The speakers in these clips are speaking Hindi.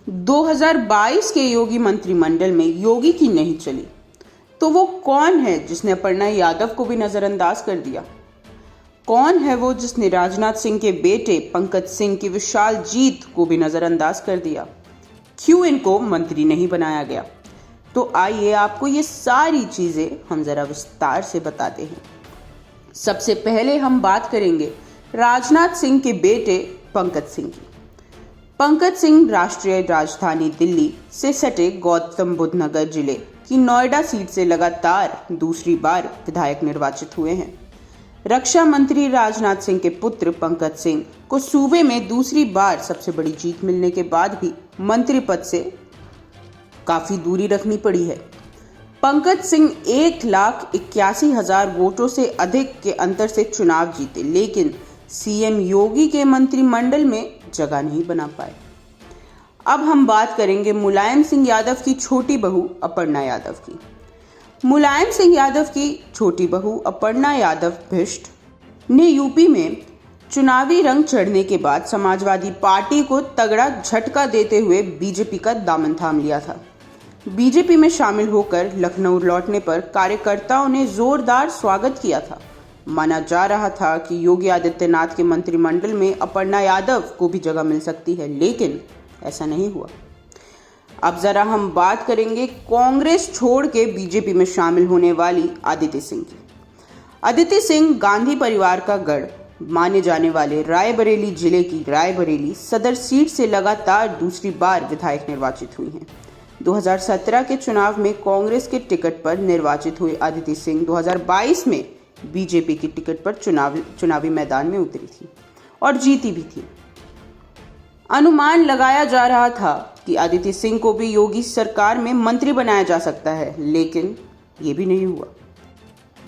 2022 के योगी मंत्रिमंडल में योगी की नहीं चली, तो वो कौन है जिसने अपर्णा यादव को भी नजरअंदाज कर दिया? कौन है वो जिसने राजनाथ सिंह के बेटे पंकज सिंह की विशाल जीत को भी नजरअंदाज कर दिया? क्यों इनको मंत्री नहीं बनाया गया? तो आइए आपको ये सारी चीजें हम जरा विस्तार से बताते हैं। सबसे पहले हम बात करेंगे राजनाथ सिंह के बेटे पंकज सिंह की। पंकज सिंह राष्ट्रीय राजधानी दिल्ली से सटे गौतम बुद्ध नगर जिले की नोएडा सीट से लगातार दूसरी बार विधायक निर्वाचित हुए हैं। रक्षा मंत्री राजनाथ सिंह के पुत्र पंकज सिंह को सूबे में दूसरी बार सबसे बड़ी जीत मिलने के बाद भी मंत्री पद से काफी दूरी रखनी पड़ी है। पंकज सिंह 1,81,000 वोटों से अधिक के अंतर से चुनाव जीते, लेकिन सीएम योगी के मंत्रिमंडल में जगह नहीं बना पाए। अब हम बात करेंगे मुलायम सिंह यादव की छोटी बहू अपर्णा यादव की। मुलायम सिंह यादव की छोटी बहू अपर्णा यादव भिष्ट ने यूपी में चुनावी रंग चढ़ने के बाद समाजवादी पार्टी को तगड़ा झटका देते हुए बीजेपी का दामन थाम लिया था। बीजेपी में शामिल होकर लखनऊ लौटने पर कार्यकर्ताओं ने जोरदार स्वागत किया था। माना जा रहा था कि योगी आदित्यनाथ के मंत्रिमंडल में अपर्णा यादव को भी जगह मिल सकती है, लेकिन ऐसा नहीं हुआ। अब जरा हम बात करेंगे कांग्रेस छोड़ के बीजेपी में शामिल होने वाली अदिति सिंह की। अदिति सिंह गांधी परिवार का गढ़ माने जाने वाले रायबरेली जिले की रायबरेली सदर सीट से लगातार दूसरी बार विधायक निर्वाचित हुई हैं। 2017 के चुनाव में कांग्रेस के टिकट पर निर्वाचित हुए अदिति सिंह 2022 में बीजेपी की टिकट पर चुनावी मैदान में उतरी थी और जीती भी थी। अनुमान लगाया जा रहा था कि अदिति सिंह को भी योगी सरकार में मंत्री बनाया जा सकता है, लेकिन ये भी नहीं हुआ।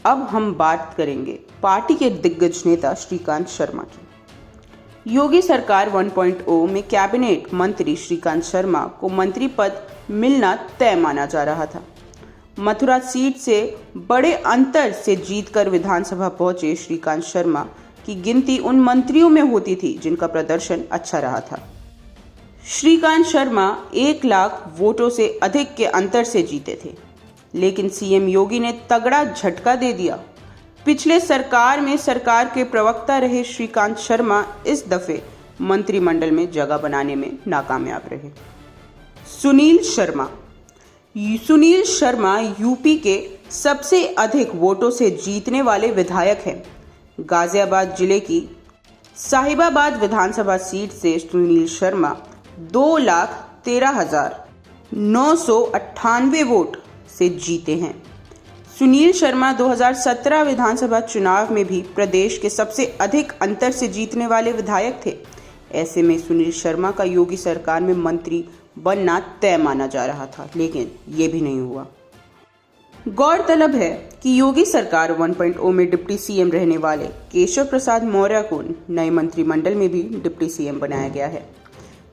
अब हम बात करेंगे पार्टी के दिग्गज नेता श्रीकांत शर्मा की। योगी सरकार 1.0 में कैबिनेट मंत्री श्रीकांत शर्मा को मंत्री पद मिलना तय माना जा रहा था। मथुरा सीट से बड़े अंतर से जीतकर विधानसभा पहुंचे श्रीकांत शर्मा की गिनती उन मंत्रियों में होती थी जिनका प्रदर्शन अच्छा रहा था। श्रीकांत शर्मा 1 लाख वोटों से अधिक के अंतर से जीते थे, लेकिन सीएम योगी ने तगड़ा झटका दे दिया। पिछले सरकार में सरकार के प्रवक्ता रहे श्रीकांत शर्मा इस दफे मंत्रिमंडल में जगह बनाने में नाकामयाब रहे। सुनील शर्मा यूपी के सबसे अधिक वोटों से जीतने वाले विधायक हैं। गाजियाबाद जिले की साहिबाबाद विधानसभा सीट से सुनील शर्मा 2,13,998 वोट से जीते हैं। सुनील शर्मा 2017 विधानसभा चुनाव में भी प्रदेश के सबसे अधिक अंतर से जीतने वाले विधायक थे। ऐसे में सुनील शर्मा का योगी सरकार में मंत्री बनना तय माना जा रहा था, लेकिन ये भी नहीं हुआ। गौरतलब है कि योगी सरकार 1.0 में डिप्टी सीएम रहने वाले केशव प्रसाद मौर्य को नए मंत्रिमंडल में भी डिप्टी सीएम बनाया गया है।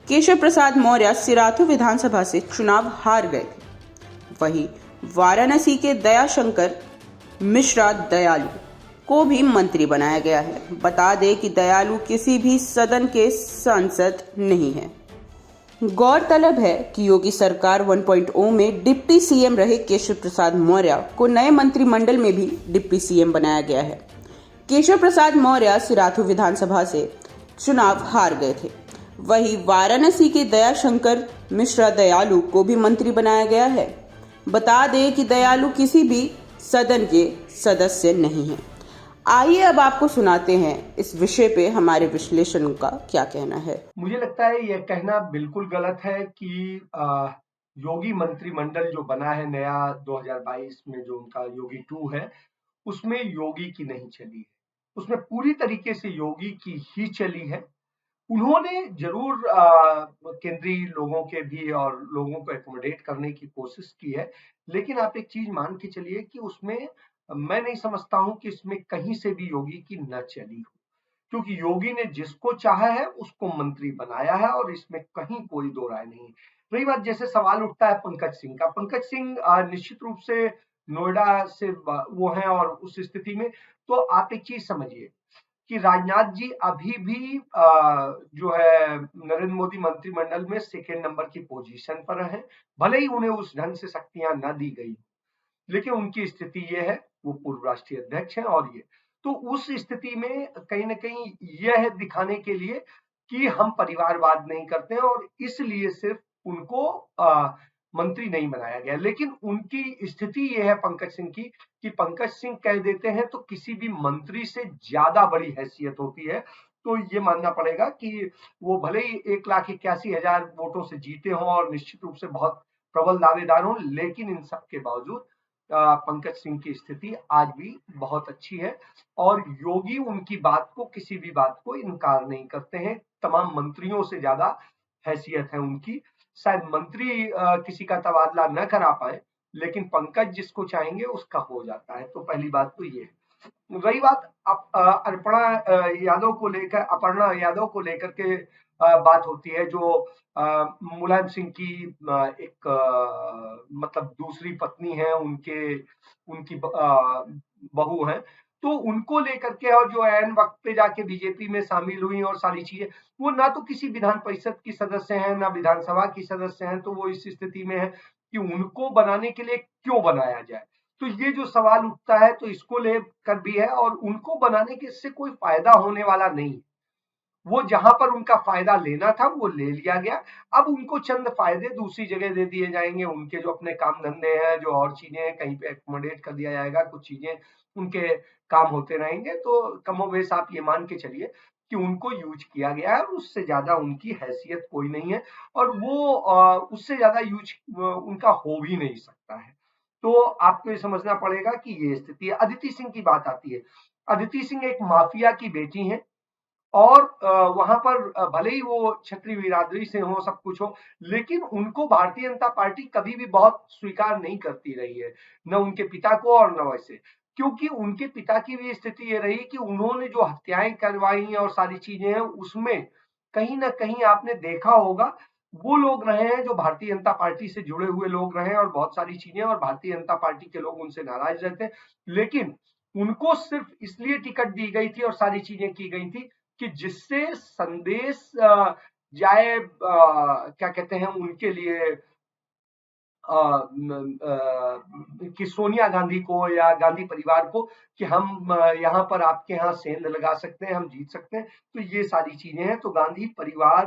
केशव प्रसाद मौर्य सिराथू विधानसभा से चुनाव हार गए थे। वहीं वाराणसी के दयाशंकर मिश्रा दयालु को भी मंत्री बनाया गया है। बता दें कि दयालु किसी भी सदन के सांसद नहीं है। गौरतलब है कि योगी सरकार 1.0 में डिप्टी सीएम रहे केशव प्रसाद मौर्य को नए मंत्रिमंडल में भी डिप्टी सीएम बनाया गया है। केशव प्रसाद मौर्य सिराथू विधानसभा से चुनाव हार गए थे। वहीं वाराणसी के दयाशंकर मिश्रा दयालु को भी मंत्री बनाया गया है। बता दें कि दयालु किसी भी सदन के सदस्य नहीं है। आइए अब आपको सुनाते हैं इस विषय पे हमारे विश्लेषण का क्या कहना है। मुझे लगता है यह कहना बिल्कुल गलत है कि योगी मंत्रिमंडल जो बना है नया 2022 में, जो उनका योगी 2 है, उसमें योगी की नहीं चली है। उसमें पूरी तरीके से योगी की ही चली है। उन्होंने जरूर केंद्रीय लोगों के भी और लोगों को एकोमोडेट करने की कोशिश की है, लेकिन आप एक चीज मान के चलिए कि उसमें मैं नहीं समझता हूं कि इसमें कहीं से भी योगी की न चली हो, क्योंकि योगी ने जिसको चाहा है उसको मंत्री बनाया है और इसमें कहीं कोई दो राय नहीं। रही बात, जैसे सवाल उठता है पंकज सिंह का, पंकज सिंह निश्चित रूप से नोएडा से वो हैं और उस स्थिति में तो आप एक चीज समझिए कि राजनाथ जी अभी भी जो है नरेंद्र मोदी मंत्रिमंडल में सेकेंड नंबर की पोजीशन पर हैं, भले ही उन्हें उस ढंग से शक्तियां न दी गई, लेकिन उनकी स्थिति ये है, वो पूर्व राष्ट्रीय अध्यक्ष हैं। और ये तो उस स्थिति में कहीं ना कहीं यह दिखाने के लिए कि हम परिवारवाद नहीं करते हैं और इसलिए सिर्फ उनको मंत्री नहीं बनाया गया। लेकिन उनकी स्थिति ये है पंकज सिंह की कि पंकज सिंह कह देते हैं तो किसी भी मंत्री से ज्यादा बड़ी हैसियत होती है। तो ये मानना पड़ेगा कि वो भले ही 1,81,000 वोटों से जीते हों और निश्चित रूप से बहुत प्रबल दावेदार हों, लेकिन इन सब के बावजूद पंकज सिंह की स्थिति आज भी बहुत अच्छी है और योगी उनकी बात को, किसी भी बात को इनकार नहीं करते हैं। तमाम मंत्रियों से ज्यादा हैसियत है उनकी। शायद मंत्री किसी का तबादला न करा पाए, लेकिन पंकज जिसको चाहेंगे उसका हो जाता है। तो पहली बात तो ये है। रही बात अपर्णा यादव को लेकर के बात होती है, जो मुलायम सिंह की एक मतलब दूसरी पत्नी है, उनकी बहू है, तो उनको लेकर के और जो ऐन वक्त पे जाके बीजेपी में शामिल हुई और सारी चीजें, वो ना तो किसी विधान परिषद की सदस्य हैं ना विधानसभा की सदस्य हैं। तो वो इस स्थिति में है कि उनको बनाने के लिए क्यों बनाया जाए। तो ये जो सवाल उठता है तो इसको लेकर भी है और उनको बनाने के इससे कोई फायदा होने वाला नहीं। वो जहां पर उनका फायदा लेना था वो ले लिया गया। अब उनको चंद फायदे दूसरी जगह दे दिए जाएंगे, उनके जो अपने काम धंधे हैं, जो और चीजें हैं, कहीं पे एकोमोडेट कर दिया जाएगा, कुछ चीजें उनके काम होते रहेंगे। तो कमोबेश आप ये मान के चलिए कि उनको यूज किया गया है और उससे ज्यादा उनकी हैसियत कोई नहीं है और वो उससे ज्यादा यूज उनका हो भी नहीं सकता है। तो आपको ये समझना पड़ेगा कि ये स्थिति है। अदिति सिंह की बात आती है। अदिति सिंह एक माफिया की बेटी है और वहां पर भले ही वो क्षत्रिय बिरादरी से हो, सब कुछ हो, लेकिन उनको भारतीय जनता पार्टी कभी भी बहुत स्वीकार नहीं करती रही है, न उनके पिता को और न वैसे। क्योंकि उनके पिता की भी स्थिति ये रही कि उन्होंने जो हत्याएं करवाई और सारी चीजें हैं, उसमें कहीं ना कहीं आपने देखा होगा वो लोग रहे हैं जो भारतीय जनता पार्टी से जुड़े हुए लोग रहे हैं और बहुत सारी चीजें, और भारतीय जनता पार्टी के लोग उनसे नाराज रहते। लेकिन उनको सिर्फ इसलिए टिकट दी गई थी और सारी चीजें की गई थी कि जिससे संदेश जाए, क्या कहते हैं उनके लिए, कि सोनिया गांधी को या गांधी परिवार को कि हम यहाँ पर आपके यहाँ सेंध लगा सकते हैं, हम जीत सकते हैं। तो ये सारी चीजें हैं। तो गांधी परिवार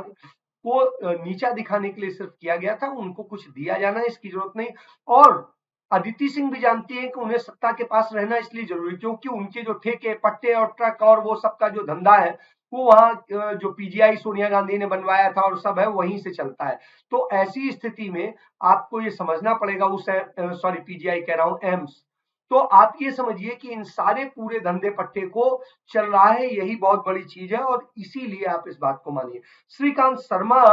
को नीचा दिखाने के लिए सिर्फ किया गया था, उनको कुछ दिया जाना इसकी जरूरत नहीं। और अदिति सिंह भी जानती है कि उन्हें सत्ता के पास रहना इसलिए जरूरी, क्योंकि उनके जो ठेके पट्टे और ट्रक और वो सबका जो धंधा है, वो वहां जो पीजीआई सोनिया गांधी ने बनवाया था और सब है, वहीं से चलता है। तो ऐसी स्थिति में आपको ये समझना पड़ेगा, उस सॉरी पीजीआई कह रहा हूं, एम्स। तो आप ये समझिए कि इन सारे पूरे धंधे पट्टे को चल रहा है, यही बहुत बड़ी चीज है और इसीलिए आप इस बात को मानिए। श्रीकांत शर्मा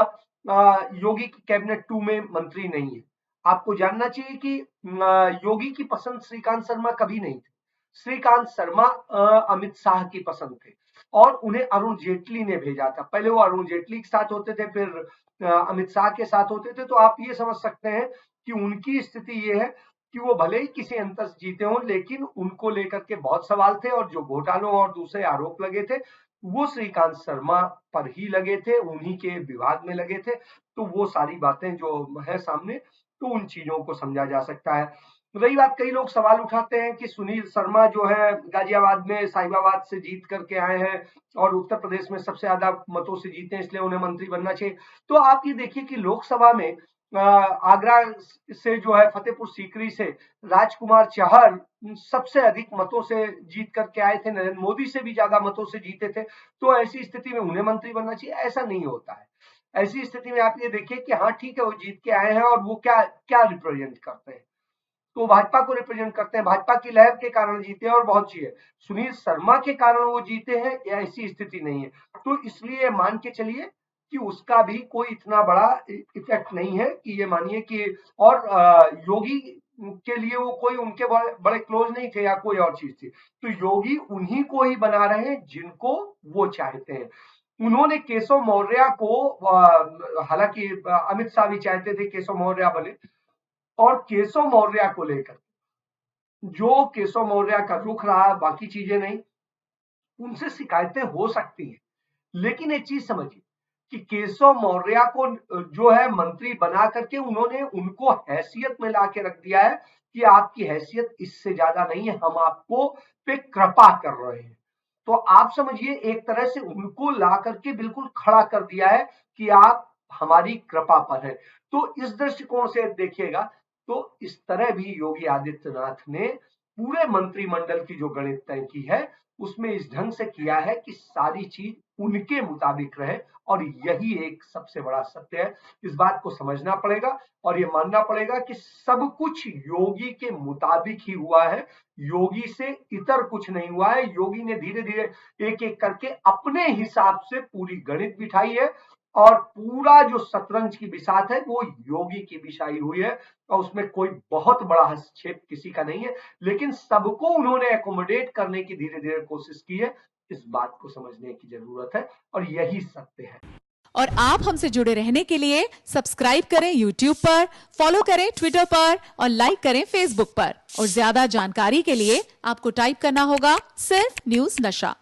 योगी की कैबिनेट 2 में मंत्री नहीं है। आपको जानना चाहिए कि योगी की पसंद श्रीकांत शर्मा कभी नहीं थी। श्रीकांत शर्मा अमित शाह की पसंद थे और उन्हें अरुण जेटली ने भेजा था। पहले वो अरुण जेटली के साथ होते थे, फिर अमित शाह के साथ होते थे। तो आप ये समझ सकते हैं कि उनकी स्थिति ये है कि वो भले ही किसी अंतर से जीते हों, लेकिन उनको लेकर के बहुत सवाल थे और जो घोटालों और दूसरे आरोप लगे थे वो श्रीकांत शर्मा पर ही लगे थे, उन्हीं के विभाग में लगे थे। तो वो सारी बातें जो है सामने, तो उन चीजों को समझा जा सकता है। रही बात, कई लोग सवाल उठाते हैं कि सुनील शर्मा जो है गाजियाबाद में साहिबाबाद से जीत करके आए हैं और उत्तर प्रदेश में सबसे ज्यादा मतों से जीते हैं, इसलिए उन्हें मंत्री बनना चाहिए। तो आप ये देखिए कि लोकसभा में आगरा से जो है फतेहपुर सीकरी से राजकुमार चाहर सबसे अधिक मतों से जीत करके आए थे, नरेंद्र मोदी से भी ज्यादा मतों से जीते थे। तो ऐसी स्थिति में उन्हें मंत्री बनना चाहिए? ऐसा नहीं होता है। ऐसी स्थिति में आप ये देखिए कि हाँ ठीक है, वो जीत के आए हैं और वो क्या क्या रिप्रेजेंट करते हैं, तो भाजपा को रिप्रेजेंट करते हैं, भाजपा की लहर के कारण जीते हैं और बहुत चीजें। सुनील शर्मा के कारण वो जीते हैं, ऐसी स्थिति नहीं है। तो इसलिए मान के चलिए कि उसका भी कोई इतना बड़ा इफेक्ट नहीं है कि ये मानिए कि, और योगी के लिए वो कोई उनके बड़े क्लोज नहीं थे या कोई और चीज थी। तो योगी उन्हीं को ही बना रहे हैं जिनको वो चाहते हैं। उन्होंने केशव मौर्य को, हालांकि अमित शाह भी चाहते थे केशव मौर्य बने, और केशव मौर्य को लेकर जो केशव मौर्य का रुख रहा, बाकी चीजें नहीं, उनसे शिकायतें हो सकती हैं, लेकिन एक चीज समझिए कि केशव मौर्य को जो है मंत्री बना करके उन्होंने उनको हैसियत में ला के रख दिया है कि आपकी हैसियत इससे ज्यादा नहीं है, हम आपको पे कृपा कर रहे हैं। तो आप समझिए एक तरह से उनको ला करके बिल्कुल खड़ा कर दिया है कि आप हमारी कृपा पर है। तो इस दृष्टिकोण से देखिएगा तो इस तरह भी योगी आदित्यनाथ ने पूरे मंत्रिमंडल की जो गणित तय की है उसमें इस ढंग से किया है कि सारी चीज उनके मुताबिक रहे, और यही एक सबसे बड़ा सत्य है। इस बात को समझना पड़ेगा और ये मानना पड़ेगा कि सब कुछ योगी के मुताबिक ही हुआ है, योगी से इतर कुछ नहीं हुआ है। योगी ने धीरे धीरे एक एक करके अपने हिसाब से पूरी गणित बिठाई है और पूरा जो शतरंज की बिसात है वो योगी की बिछाई हुई है, और उसमें कोई बहुत बड़ा हस्तक्षेप किसी का नहीं है, लेकिन सबको उन्होंने एकोमोडेट करने की धीरे धीरे कोशिश की है। इस बात को समझने की जरूरत है और यही सत्य है। और आप हमसे जुड़े रहने के लिए सब्सक्राइब करें YouTube पर, फॉलो करें ट्विटर पर और लाइक करें Facebook पर। और ज्यादा जानकारी के लिए आपको टाइप करना होगा सिर्फ न्यूज नशा।